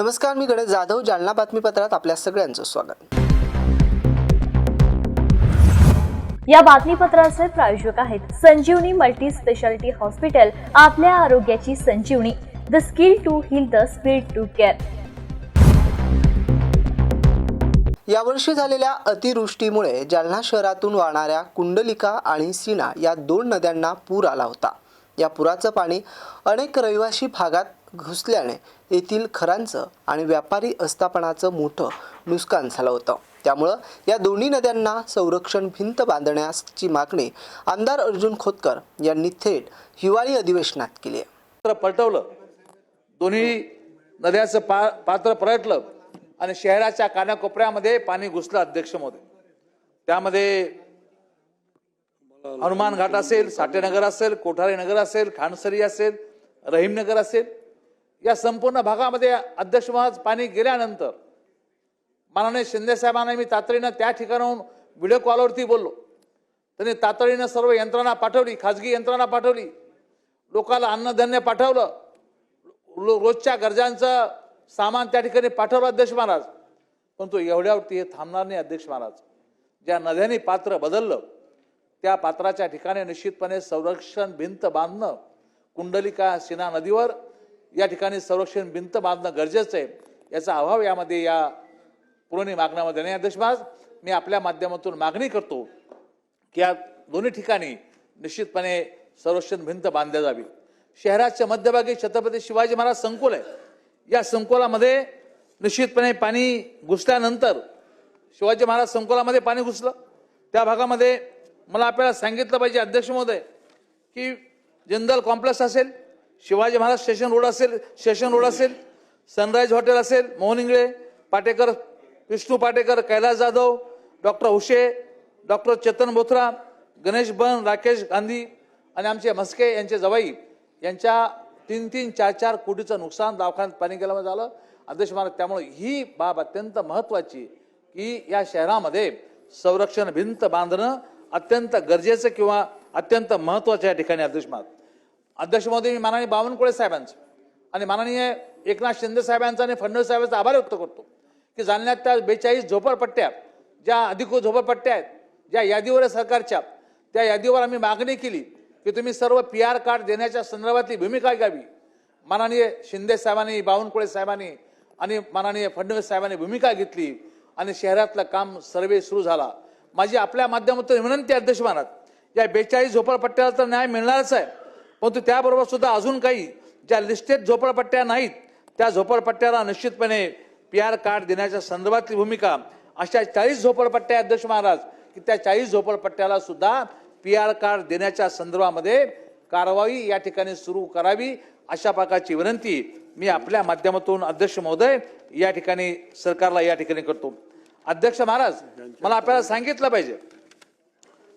नमस्कार, मी गणेश जाधव. जालना बातमीपत्रात आपल्या सगळ्यांचं स्वागत. या बातमीपत्राचे प्रायोजक आहेत संजीवनी मल्टी स्पेशालिटी हॉस्पिटल. आपल्या आरोग्याची संजीवनी. The skill to heal, the speed to care. यावर्षी झालेल्या अतिवृष्टीमुळे जालना शहरातून वाहणाऱ्या कुंडलिका आणि सीना या दोन नद्यांना पूर आला होता. या पुराचं पाणी अनेक रहिवासी भागात घुसल्याने येथील घरांचं आणि व्यापारी आस्थापनाचं मोठं नुकसान झालं होतं. त्यामुळं या दोन्ही नद्यांना संरक्षण भिंत बांधण्याची मागणी आमदार अर्जुन खोतकर यांनी थेट हिवाळी अधिवेशनात केली आहे. पलटवलं, दोन्ही नद्याचं पात्र पलटलं आणि शहराच्या कानाकोपऱ्यामध्ये पाणी घुसलं. अध्यक्ष महोदय, त्यामध्ये हनुमान घाट असेल, साठेनगर असेल, कोठारी नगर असेल, खानसरी असेल, रहीमनगर असेल, या संपूर्ण भागामध्ये अध्यक्ष महोदय पाणी गेल्यानंतर माननीय शिंदे साहेबांना मी तातडीनं त्या ठिकाणाहून व्हिडिओ कॉलवरती बोललो. त्यांनी तातडीनं सर्व यंत्रणा पाठवली, खाजगी यंत्रणा पाठवली, लोकांना अन्नधान्य पाठवलं, रोजच्या गरजांचं सामान त्या ठिकाणी पाठवलं अध्यक्ष महाराज. परंतु एवढ्यावरती हे थांबणार नाही अध्यक्ष महाराज. ज्या नद्यांनी पात्र बदललं त्या पात्राच्या ठिकाणी निश्चितपणे संरक्षण भिंत बांधणं, कुंडलिका सीना नदीवर या ठिकाणी संरक्षण भिंत बांधणं गरजेचं आहे. याचा अभाव यामध्ये या पुरवणी मागण्यामध्ये नाही. अध्यक्ष महाराज, मी आपल्या माध्यमातून मागणी करतो की या दोन्ही ठिकाणी निश्चितपणे संरक्षण भिंत बांधल्या जावी. शहराच्या मध्यभागी छत्रपती शिवाजी महाराज संकुल आहे. या संकुलामध्ये निश्चितपणे पाणी घुसल्यानंतर शिवाजी महाराज संकुलामध्ये पाणी घुसलं. त्या भागामध्ये मला आपल्याला सांगितलं पाहिजे अध्यक्ष महोदय की जिंदल कॉम्प्लेक्स असेल, शिवाजी महाराज स्टेशन रोड असेल, सनराइज हॉटेल असेल, मोहन इंगळे, पाटेकर, विष्णू पाटेकर, कैलास जाधव, डॉक्टर हुशे, डॉक्टर चेतन बोथरा, गणेश बन, राकेश गांधी आणि आमचे मस्के यांचे जवाई यांच्या 3-3, 4-4 कोटीचं नुकसान दवाखान्यात पाणी गेल्यामुळे झालं अध्यक्ष महाराज. त्यामुळे ही बाब अत्यंत महत्त्वाची की या शहरामध्ये संरक्षण भिंत बांधणं अत्यंत गरजेचं किंवा अत्यंत महत्त्वाचं या ठिकाणी अध्यक्ष महाराज. अध्यक्ष महोदय, मी माननीय बावनकुळे साहेबांचं आणि माननीय एकनाथ शिंदे साहेबांचा आणि फडणवीस साहेबांचा आभार व्यक्त करतो की जालन्यात त्या 42 झोपडपट्ट्या, ज्या अधिकृत झोपडपट्ट्या आहेत, ज्या यादीवर सरकारच्या, त्या यादीवर आम्ही मागणी केली की तुम्ही सर्व PR कार्ड देण्याच्या संदर्भातली भूमिका घ्यावी. माननीय शिंदे साहेबांनी, बावनकुळे साहेबांनी आणि माननीय फडणवीस साहेबांनी भूमिका घेतली आणि शहरातलं काम सर्वे सुरू झाला. माझी आपल्या माध्यमातून विनंती अध्यक्ष महाराज, या 42 झोपडपट्ट्याला तर न्याय मिळणारच आहे, परंतु त्याबरोबर सुद्धा अजून काही ज्या लिस्टेड झोपडपट्ट्या नाहीत त्या झोपडपट्ट्याला निश्चितपणे PR कार्ड देण्याच्या संदर्भातली भूमिका, अशा 40 झोपडपट्ट्या अध्यक्ष महाराज की त्या 40 झोपडपट्ट्याला सुद्धा PR कार्ड देण्याच्या संदर्भामध्ये कारवाई या ठिकाणी सुरू करावी, अशा प्रकारची विनंती मी आपल्या माध्यमातून अध्यक्ष महोदय या ठिकाणी सरकारला या ठिकाणी करतो. अध्यक्ष महाराज, मला आपल्याला सांगितलं पाहिजे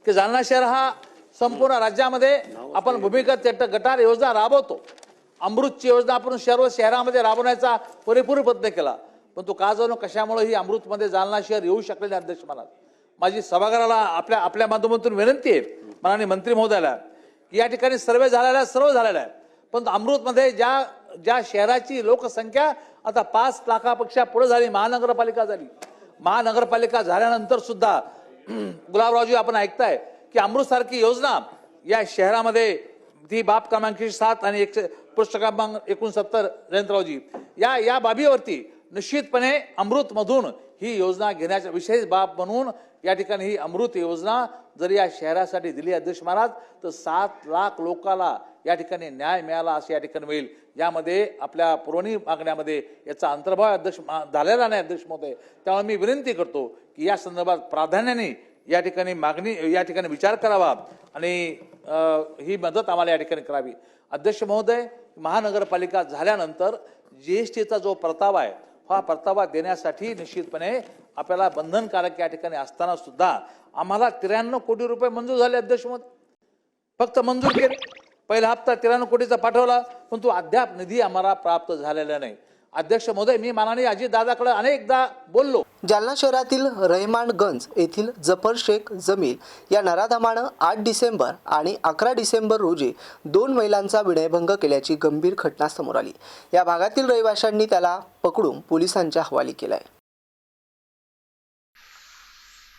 की जालना शहर हा संपूर्ण राज्यामध्ये आपण भूमिगत गटार योजना राबवतो. अमृतची योजना आपण शहरामध्ये राबवण्याचा पुरेपूर प्रयत्न केला, पण तो का जाणो कशामुळे ही अमृतमध्ये जालना शहर येऊ शकले नाही अध्यक्ष महाराज. माझी सभागृहाला आपल्या माध्यमातून विनंती आहे माननीय मंत्री महोदयाला की या ठिकाणी सर्व झालेला आहे, पण अमृतमध्ये ज्या शहराची लोकसंख्या आता 5 लाखापेक्षा पुढे झाली, महानगरपालिका झाली. महानगरपालिका झाल्यानंतर सुद्धा गुलाबरावजी आपण ऐकताय की अमृतसारखी योजना या शहरामध्ये ती बाब क्रमांक 7 आणि पृष्ठ क्रमांक 69 जयंतरावजी या बाबीवरती निश्चितपणे अमृतमधून ही योजना घेण्याचा विशेष बाब म्हणून या ठिकाणी ही अमृत योजना जर या शहरासाठी दिली अध्यक्ष महाराज तर 7 लाख लोकांना या ठिकाणी न्याय मिळाला असं या ठिकाणी होईल. यामध्ये आपल्या पुरवणी मागण्यामध्ये याचा अंतर्भाव अध्यक्ष झालेला नाही अध्यक्ष महोदय. त्यामुळे मी विनंती करतो की या संदर्भात प्राधान्याने या ठिकाणी मागणी या ठिकाणी विचार करावा आणि ही मदत आम्हाला या ठिकाणी करावी. अध्यक्ष महोदय, महानगरपालिका झाल्यानंतर GSTचा जो परतावा आहे हा परतावा देण्यासाठी निश्चितपणे आपल्याला बंधनकारक या ठिकाणी असताना सुद्धा आम्हाला 93 कोटी रुपये मंजूर झाले अध्यक्ष महोदय. फक्त मंजूर केले, पहिला हप्ता 93 कोटीचा पाठवला, पण तो अद्याप निधी आम्हाला प्राप्त झालेला नाही. अध्यक्ष महोदय, मी माननीय अजितदादाकडे अनेकदा बोललो. जालना शहरातील रहमानगंज येथील जफर शेख जमील या नराधमानं 8 डिसेंबर आणि 11 डिसेंबर रोजी 2 महिलांचा विनयभंग केल्याची गंभीर घटना समोर आली. या भागातील रहिवाशांनी त्याला पकडून पोलिसांच्या हवाली केलाय.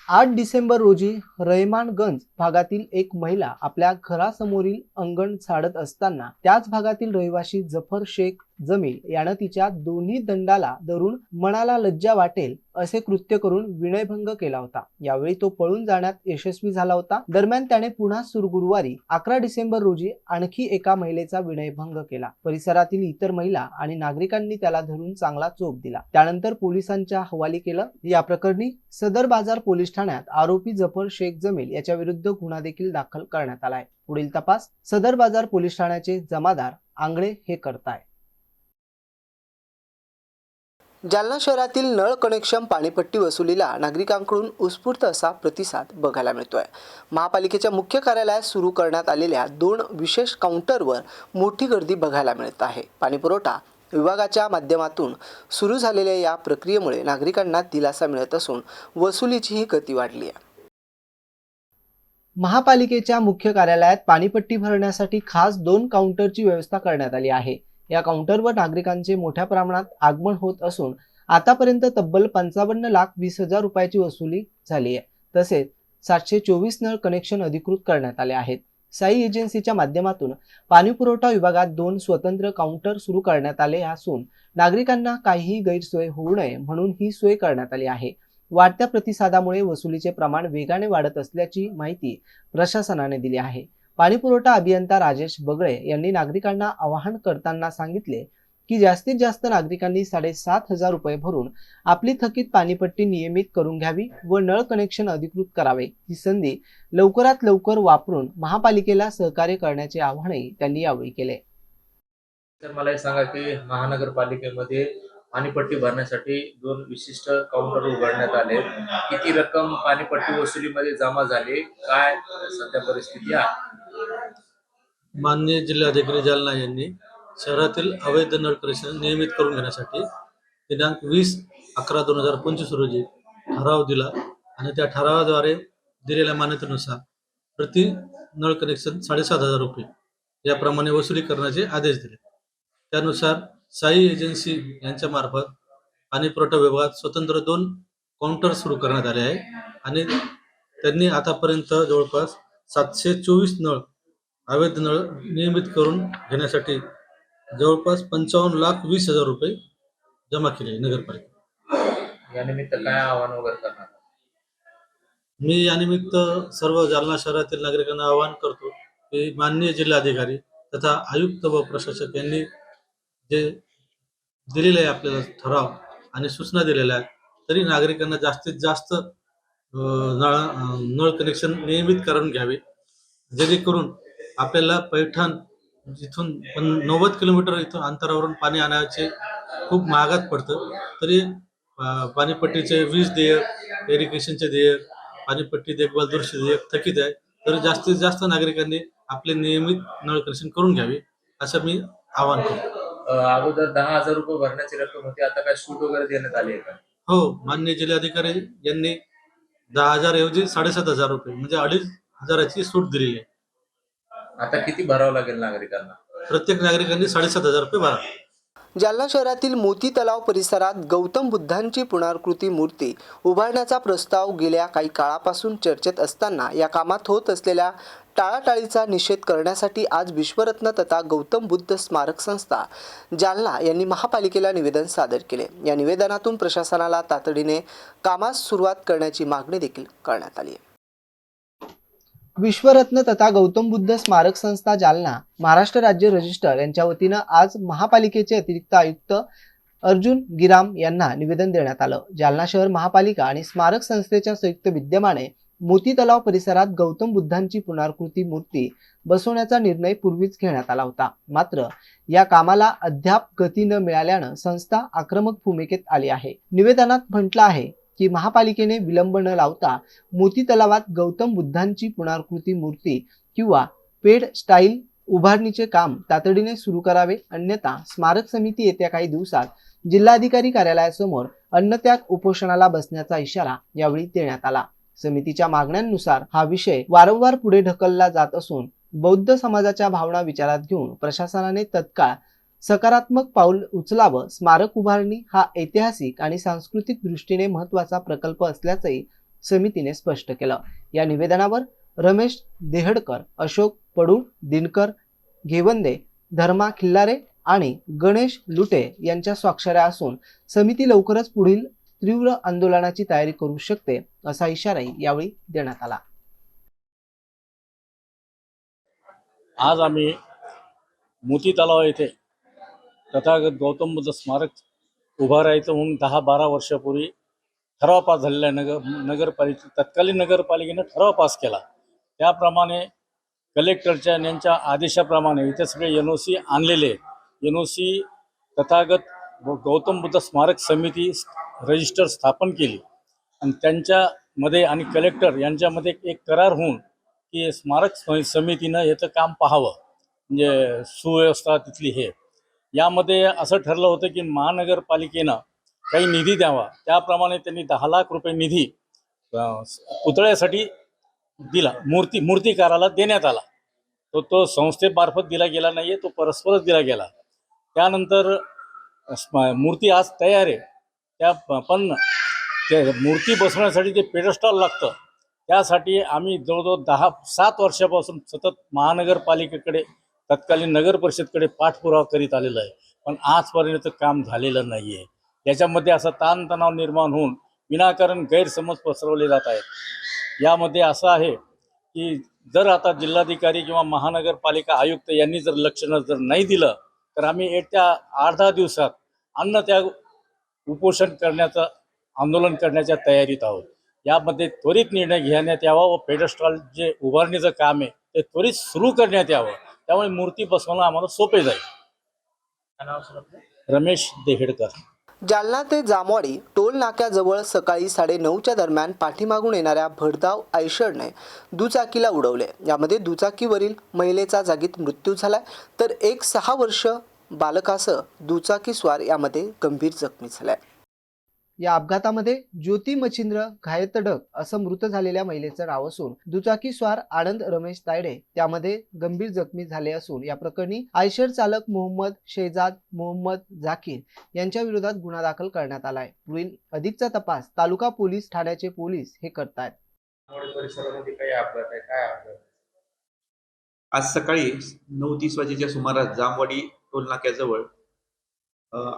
8 डिसेंबर रोजी रहमानगंज भागातील एक महिला आपल्या घरासमोरील अंगण झाडत असताना त्याच भागातील रहिवासी जफर शेख जमील यानं तिच्या दोन्ही दंडाला धरून मनाला लज्जा वाटेल असे कृत्य करून विनयभंग केला होता. यावेळी तो पळून जाण्यात यशस्वी झाला होता. दरम्यान त्याने पुन्हा गुरुवारी 11 डिसेंबर रोजी आणखी एका महिलेचा विनयभंग केला. परिसरातील इतर महिला आणि नागरिकांनी त्याला धरून चांगला चोप दिला. त्यानंतर पोलिसांच्या हवाली केलं. या प्रकरणी सदर बाजार पोलीस ठाण्यात आरोपी जफर शेख जमील याच्या विरुद्ध गुन्हा देखील दाखल करण्यात आलाय. पुढील तपास सदर बाजार पोलीस ठाण्याचे जमादार आंगळे हे करताय. जालना शहरातील नळ कनेक्शन पाणीपट्टी वसुलीला नागरिकांकडून उत्स्फूर्त असा प्रतिसाद बघायला मिळतोय. महापालिकेच्या मुख्य कार्यालयात सुरू करण्यात आलेल्या 2 विशेष काउंटरवर मोठी गर्दी बघायला मिळत आहे. पाणीपुरवठा विभागाच्या माध्यमातून सुरू झालेल्या या प्रक्रियेमुळे नागरिकांना दिलासा मिळत असून वसुलीचीही गती वाढली आहे. महापालिकेच्या मुख्य कार्यालयात पाणीपट्टी भरण्यासाठी खास 2 काउंटरची व्यवस्था करण्यात आली आहे. या काउंटरवर नागरिकांचे मोठ्या प्रमाणात आगमन होत असून आतापर्यंत तब्बल 55,20,000 रुपयाची वसुली झाली आहे. तसेच 724 नळ कनेक्शन अधिकृत करण्यात आले आहेत. साई एजन्सीच्या माध्यमातून पाणीपुरवठा विभागात 2 स्वतंत्र काउंटर सुरू करण्यात आले असून नागरिकांना काहीही गैरसोय होऊ नये म्हणून ही सोय करण्यात आली आहे. वाढत्या प्रतिसादामुळे वसुलीचे प्रमाण वेगाने वाढत असल्याची माहिती प्रशासनाने दिली आहे. पाणीपुरवठा अभियंता राजेश बगळे यांनी नागरिकांना आवाहन करताना सांगितले की जास्तीत जास्त नागरिकांनी 7,500 रुपये भरून आपली थकीत पाणीपट्टी नियमित करून घ्यावी व नळ कनेक्शन अधिकृत करावे. ही संधी लवकरात लवकर वापरून महापालिकेला सहकार्य करण्याचे आवाहनही त्यांनी यावेळी केले. तर मला हे सांगा की महानगरपालिकेमध्ये पाणीपट्टी भरण्यासाठी 2 विशिष्ट काउंटर उघडण्यात आले. किती रक्कम पाणीपट्टी वसुलीमध्ये जमा झाली, काय सध्या परिस्थिती आहे? माननीय जिल्हाधिकारी जालना यांनी शहरातील अवैध नळ कनेक्शन नियमित करून घेण्यासाठी दिनांक 20/11/2025 रोजी ठराव दिला आणि त्या ठरावाद्वारे दिलेल्या मान्यतेनुसार प्रति नळ कनेक्शन 7,500 रुपये याप्रमाणे वसुली करण्याचे आदेश दिले. त्यानुसार साई एजन्सी यांच्या मार्फत पाणीपुरवठा विभागात स्वतंत्र 2 काउंटर सुरू करण्यात आले आहे आणि त्यांनी आतापर्यंत जवळपास 724 नळ अवैध नळ नियमित करून घेण्यासाठी जवळपास 55,20,000 रुपये जमा केले नगरपालिका. यानिमित्त काय आवाहन वगैरे करणार? मी यानिमित्त सर्व जालना शहरातील नागरिकांना आवाहन करतो की माननीय जिल्हाधिकारी तथा आयुक्त व प्रशासक यांनी जे दिलेले आहे आपल्याला ठराव आणि सूचना दिलेल्या आहेत, तरी नागरिकांना जास्तीत जास्त नळ कनेक्शन नियमित करून घ्यावे, जेणेकरून आपल्याला पैठण जिथून 90 किलोमीटर इथून अंतरावरून पाणी आणायचे खूप महागात पडतं. तरी पाणीपट्टीचे वीज देयक, इरिगेशनचे देयक, पाणीपट्टी देखभाल दुरुस्ती देयक थकीत आहे. तर जास्तीत जास्त नागरिकांनी आपले नियमित नळ कनेक्शन करून घ्यावे असं मी आवाहन करतो. अगोदर 10,000 रुपये भरण्याची रक्कम होती, आता काय सूट वगैरे देण्यात आली आहे का? हो, माननीय जिल्हाधिकारी यांनी 10,000 ऐवजी 7,500 रुपये म्हणजे 2,500ची सूट दिलेली आहे. आता किती भरावं लागेल नागरिकांना? प्रत्येक नागरिकांनी 7,500 रुपये भरावे. जालना शहरातील मोती तलाव परिसरात गौतम बुद्धांची पुनराकृती मूर्ती उभारण्याचा प्रस्ताव गेल्या काही काळापासून चर्चेत असताना या कामात होत असलेल्या टाळाटाळीचा निषेध करण्यासाठी आज विश्वरत्न तथा गौतम बुद्ध स्मारक संस्था जालना यांनी महापालिकेला निवेदन सादर केले. या निवेदनातून प्रशासनाला तातडीने कामास सुरुवात करण्याची मागणी देखील करण्यात आली आहे. विश्वरत्न तथा गौतम बुद्ध स्मारक संस्था जालना महाराष्ट्र राज्य रजिस्टर यांच्या वतीनं आज महापालिकेचे अतिरिक्त आयुक्त अर्जुन गिराम यांना निवेदन देण्यात आलं. जालना शहर महापालिका आणि स्मारक संस्थेच्या संयुक्त विद्यमाने मोती तलाव परिसरात गौतम बुद्धांची पुनराकृती मूर्ती बसवण्याचा निर्णय पूर्वीच घेण्यात आला होता. मात्र या कामाला अद्याप गती न मिळाल्यानं संस्था आक्रमक भूमिकेत आली आहे. निवेदनात म्हटलं आहे की महापालिकेने विलंब न लावता मोती तलावात गौतम बुद्धांची पुनराकृती मूर्ती किंवा पेड स्टाईल उभारणीचे काम तातडीने सुरू करावे, अन्यथा स्मारक समिती येत्या काही दिवसात जिल्हाधिकारी कार्यालयासमोर अन्नत्याग उपोषणाला बसण्याचा इशारा यावेळी देण्यात आला. समितीच्या मागण्यांनुसार हा विषय वारंवार पुढे ढकलला जात असून बौद्ध समाजाच्या भावना विचारात घेऊन प्रशासनाने तत्काळ सकारात्मक पाऊल उचलावं. स्मारक उभारणी हा ऐतिहासिक आणि सांस्कृतिक दृष्टीने महत्त्वाचा प्रकल्प असल्याचंही समितीने स्पष्ट केलं. या निवेदनावर रमेश देहडकर, अशोक पडू, दिनकर घेवंदे, धर्मा खिल्लारे आणि गणेश लुटे यांच्या स्वाक्षऱ्या असून समिती लवकरच पुढील तीव्र आंदोलनाची तयारी करू शकते असा इशाराही यावेळी देण्यात आला. आज आम्ही मोती तलाव येथे तथागत गौतम बुद्ध स्मारक उभारायचं म्हणून 10-12 वर्षापूर्वी ठराव पास झालेला तत्कालीन नगरपालिकेनं ठराव पास केला. त्याप्रमाणे कलेक्टरच्या यांच्या आदेशाप्रमाणे इथे सगळे NOC आणलेले NOC तथागत गौतम बुद्ध स्मारक समिती रजिस्टर स्थापन केली आणि त्यांच्यामध्ये आणि कलेक्टर यांच्यामध्ये एक करार होऊन की स्मारक समितीनं याचं काम पाहावं, म्हणजे सुव्यवस्था तिथली हे. यामध्ये असं ठरलं होतं की महानगरपालिकेनं काही निधी द्यावा. त्याप्रमाणे त्यांनी 10 लाख रुपये निधी पुतळ्यासाठी दिला, मूर्तिकाराला देण्यात आला. तो संस्थेमार्फत दिला गेला नाही आहे, तो परस्परच दिला गेला. त्यानंतर मूर्ती आज तयार आहे, पण त्या मूर्ती बसवण्यासाठी जे पेडस्टॉल लागतं त्यासाठी आम्ही जवळजवळ 7 वर्षापासून सतत महानगरपालिकेकडे तत्कालीन नगर परिषदकडे पाठपुरावा करीत आलेला आहे, पण आजपर्यंत काम झालेलं नाही आहे. याच्यामध्ये असा ताणतणाव निर्माण होऊन विनाकारण गैरसमज पसरवले जात आहेत. यामध्ये असं आहे की जर आता जिल्हाधिकारी किंवा महानगरपालिका आयुक्त यांनी जर लक्ष जर नाही दिलं तर आम्ही येत्या 8-10 दिवसात अन्नत्याग उपोषण करण्याचं आंदोलन करण्याच्या तयारीत आहोत. यामध्ये त्वरित निर्णय घेण्यात यावा व पेडस्टॉल जे उभारणीचं काम आहे ते त्वरित सुरू करण्यात यावं. त्यामुळे मूर्ती बसवणं आम्हाला सोपे जाईल. रमेश देहेडकर. जालना ते जामवाडी टोल नाक्याजवळ सकाळी 9:30च्या दरम्यान पाठीमागून येणाऱ्या भरधाव आयशरने दुचाकीला उडवले. यामध्ये दुचाकीवरील महिलेचा जागीच मृत्यू झाला, तर एक 6 वर्ष बालकासह दुचाकीस्वार यामध्ये गंभीर जखमी झालाय. या अपघातामध्ये ज्योती मच्छिंद्र घायतडक असं मृत झालेल्या महिलेचं नाव असून दुचाकीस्वार आनंद रमेश तायडे त्यामध्ये गंभीर जखमी झाले असून या प्रकरणी आयशर चालक मोहम्मद शेजाद मोहम्मद झाकीर यांच्या विरोधात गुन्हा दाखल करण्यात आला आहे. पुढील अधिकचा तपास तालुका पोलीस ठाण्याचे पोलीस हे करतायत. परिसरामध्ये काही अपघात आहे, काय अपघात? आज सकाळी 9:30 वाजेच्या सुमारास जामवाडी टोल नाक्याजवळ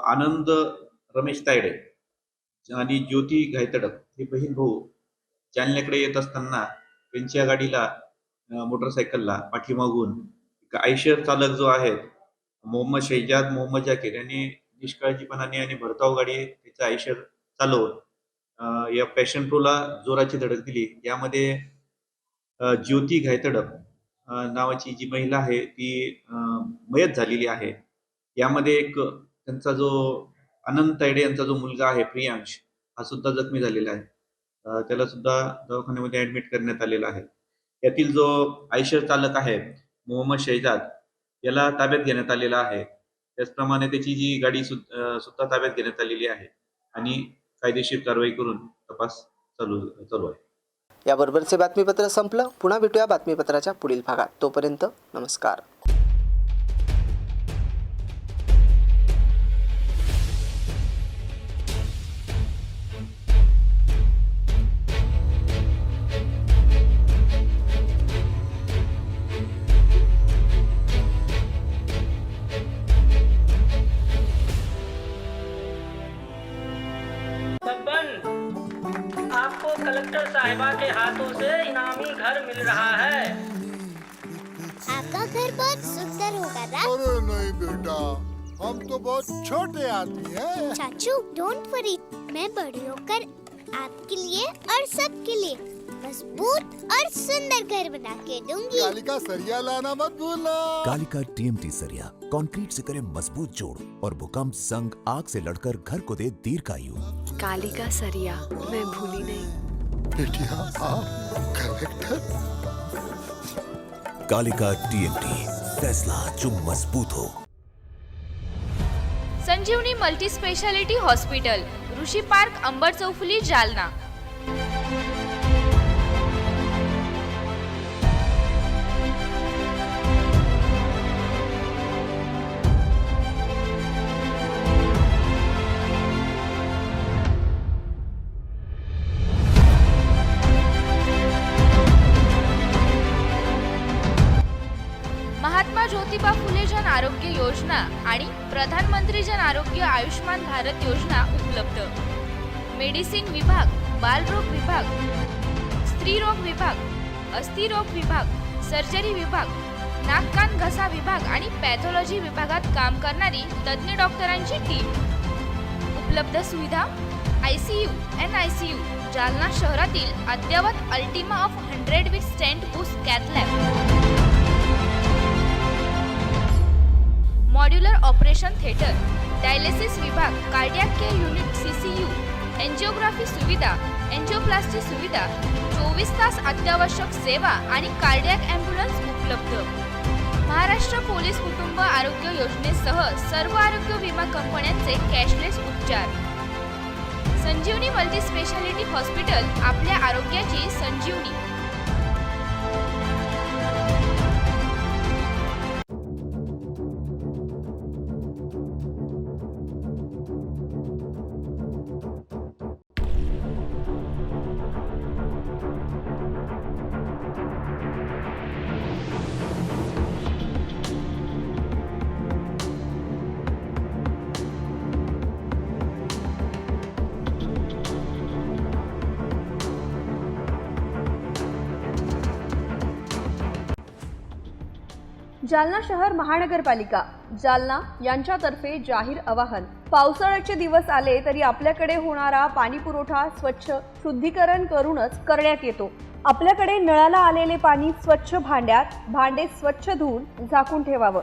आनंद रमेश तायडे आणि ज्योती घायतडक हे बहीण भाऊ जालन्याकडे येत असताना त्यांच्या गाडीला मोटरसायकलला पाठीमागून आयशर चालक जो आहे मोहम्मद शेजाद मोहम्मद जाकीर यांनी निष्काळजीपणाने आणि भरधाव गाडी त्याचा आयशर चालवून या पॅशन प्रोला जोराची धडक दिली. यामध्ये ज्योती घायतडक नावाची जी महिला आहे ती मयत झालेली आहे. यामध्ये एक त्यांचा जो आनंद तायडे यांचा जो मुलगा आहे प्रियांश हा सुद्धा जखमी झालेला आहे. त्याला सुद्धा दवाखान्यामध्ये ऍडमिट करण्यात आलेला आहे. यातील जो आयशर चालक आहे मोहम्मद शेजाद याला ताब्यात घेण्यात आलेला आहे. त्याचप्रमाणे त्याची जी गाडी सुद्धा ताब्यात घेण्यात आलेली आहे आणि कायदेशीर कारवाई करून तपास चालू आहे. याबरोबरचे बातमीपत्र संपलं. पुन्हा भेटूया बातमीपत्राच्या पुढील भागात. तोपर्यंत नमस्कार. आपको कलेक्टर साहिबा के हाथों से इनामी घर मिल रहा है। आपका घर बहुत सुंदर होगा ना? अरे नहीं बेटा, हम तो बहुत छोटे आदमी हैं। चाचू डोंट वरी, मैं बड़ी होकर आपके लिए और सबके लिए मजबूत और सुंदर घर बना के दूंगी। कालिका सरिया लाना मत भूलना। कालिका TMT सरिया कंक्रीट से करे मजबूत जोड़ और भूकंप संग आग से लड़कर घर को दे दीर्घायु। कालिका सरिया मैं भूली नहीं। बेटिया आप कलेक्टर। कालिका TMT, फैसला जो मजबूत हो। संजीवनी संजीवनी मल्टी स्पेशालिटी हॉस्पिटल, ऋषी पार्क, अंबड चौफुली, जालना। महात्मा ज्योतिबा फुले जन आरोग्य योजना आणि प्रधानमंत्री जन आरोग्य आयुष्मान भारत योजना उपलब्ध। मेडिसिन विभाग, बालरोग विभाग, स्त्रीरोग विभाग, अस्थिरोग विभाग, सर्जरी विभाग, नाक कान घसा विभाग आणि पॅथॉलॉजी विभागात काम करणारी तज्ञ डॉक्टरांची टीम। उपलब्ध सुविधा ICU, NICU, जालना शहरातील अद्ययावत Ultima of 100 with stent boost cath lab, modular operation theatre, dialysis विभाग, cardiac care unit CCU, angiography सुविधा, एंजिओप्लास्टी सुविधा, 24 तास अत्यावश्यक सेवा आणि कार्डियक ॲम्ब्युलन्स उपलब्ध। महाराष्ट्र पोलीस कुटुंब आरोग्य योजनेसह सर्व आरोग्य विमा कंपन्यांचे कॅशलेस उपचार। संजीवनी मल्टी स्पेशालिटी हॉस्पिटल, आपल्या आरोग्याची संजीवनी। जालना शहर महानगरपालिका जालना यांच्यातर्फे जाहीर आवाहन। पावसाळ्याचे दिवस आले तरी आपल्याकडे होणारा पाणी पुरवठा स्वच्छ शुद्धीकरण करूनच करण्यात येतो। आपल्याकडे नळाला आलेले पाणी स्वच्छ भांड्यात, भांडे स्वच्छ धुवून झाकून ठेवावं।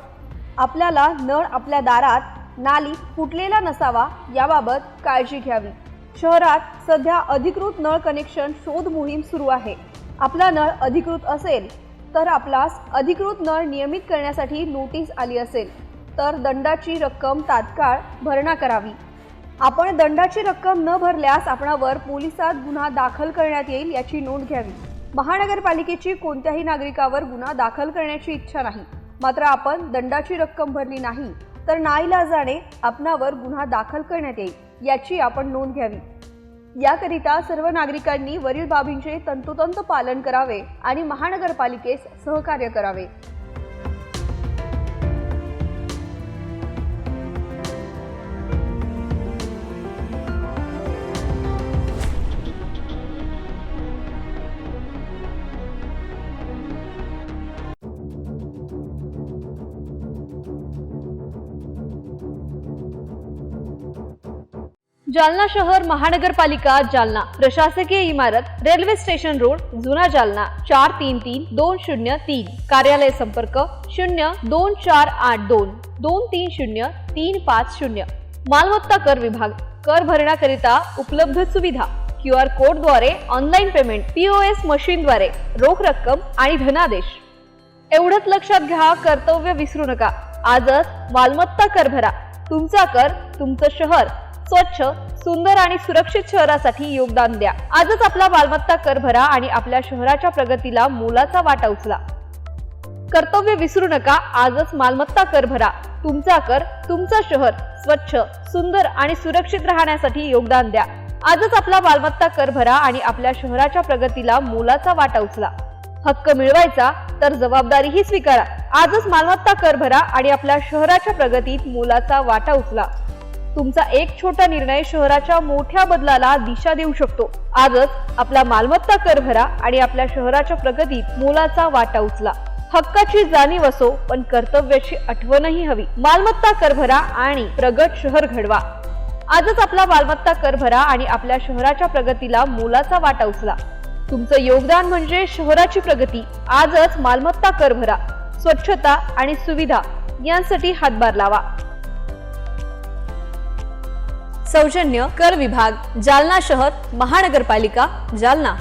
आपल्याला नळ आपल्या दारात, नालीत फुटलेला नसावा याबाबत काळजी घ्यावी। शहरात सध्या अधिकृत नळ कनेक्शन शोध मोहीम सुरू आहे। आपला नळ अधिकृत असेल तर आपल्यास अधिकृत नळ नियमित करण्यासाठी नोटीस आली असेल तर दंडाची रक्कम तात्काळ भरणा करावी। आपण दंडाची रक्कम न भरल्यास आपणावर पोलिसात गुन्हा दाखल करण्यात येईल याची नोंद घ्यावी। महानगरपालिकेची कोणत्याही नागरिकावर गुन्हा दाखल करण्याची इच्छा नाही, मात्र आपण दंडाची रक्कम भरली नाही तर नाईलाजाने आपणावर गुन्हा दाखल करण्यात येईल याची आपण नोंद घ्यावी। याकरिता सर्व नागरिकांनी वरील बाबींचे तंतोतंत पालन करावे आणि महानगरपालिकेस सहकार्य करावे। जालना शहर महानगरपालिका जालना, प्रशासकीय इमारत, रेल्वे स्टेशन रोड, जुना जालना, 433203। कार्यालय संपर्क 02482 230 350। मालमत्ता कर विभाग, कर भरण्याकरिता उपलब्ध सुविधा, QR कोडद्वारे ऑनलाईन पेमेंट, POS मशीनद्वारे रोख रक्कम आणि धनादेश। एवढंच लक्षात घ्या, कर्तव्य विसरू नका। आजच मालमत्ता कर भरा। तुमचा कर, तुमचं शहर स्वच्छ, सुंदर आणि सुरक्षित शहरासाठी योगदान द्या। आजच आपला मालमत्ता कर भरा आणि आपल्या शहराच्या प्रगतीला मोलाचा वाटा उचला। कर्तव्य विसरू नका, आजच मालमत्ता कर भरा। तुमचा कर, तुमचं शहर स्वच्छ, सुंदर आणि सुरक्षित राहण्यासाठी योगदान द्या। आजच आपला मालमत्ता कर भरा आणि आपल्या शहराच्या प्रगतीला मोलाचा वाटा उचला। हक्क मिळवायचा तर जबाबदारीही स्वीकारा। आजच मालमत्ता कर भरा आणि आपल्या शहराच्या प्रगतीत मोलाचा वाटा उचला। तुमचा एक छोटा निर्णय शहराच्या मोठ्या बदलाला दिशा देऊ शकतो। आजच आपला मालमत्ता कर भरा आणि आपल्या शहराच्या प्रगतीत मोलाचा वाटा उचला। हक्काची जाणीव असो पण कर्तव्याची आठवणही हवी। मालमत्ता कर भरा आणि प्रगत शहर घडवा। आजच आपला मालमत्ता कर भरा आणि आपल्या शहराच्या प्रगतीला मोलाचा वाटा उचला। तुमचं योगदान म्हणजे शहराची प्रगती। आजच मालमत्ता कर भरा। स्वच्छता आणि सुविधा यांसाठी हातभार लावा। सौजन्य कर विभाग, जालना शहर महानगरपालिका जालना।